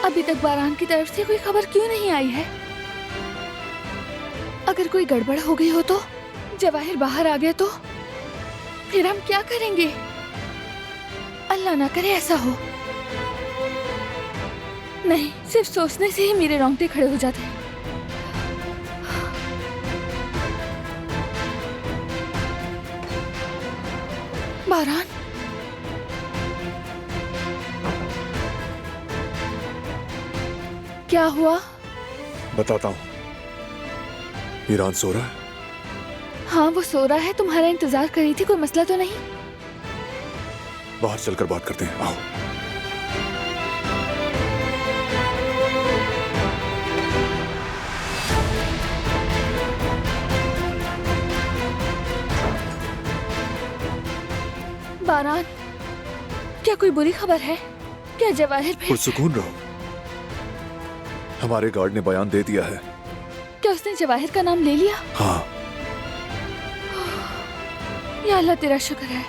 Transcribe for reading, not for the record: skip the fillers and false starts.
अभी तक बारान की तरफ से कोई खबर क्यों नहीं आई है? अगर कोई गड़बड़ हो गई हो तो, जवाहिर बाहर आ गया तो फिर हम क्या करेंगे? अल्लाह ना करे ऐसा हो। नहीं, सिर्फ सोचने से ही मेरे रोंगटे खड़े हो जाते हैं। बारान, क्या हुआ? बताता हूँ। ईरान सो रहा है? हाँ, वो सो रहा है। तुम्हारा इंतजार कर रही थी। कोई मसला तो नहीं? बाहर चलकर बात करते हैं, आओ। बारान, क्या कोई बुरी खबर है? क्या जवाहिर फिर? पुरसुकून रहो, हमारे गार्ड ने बयान दे दिया है। क्या उसने जवाहिर का नाम ले लिया? हाँ। या अल्लाह, तेरा शुक्र है।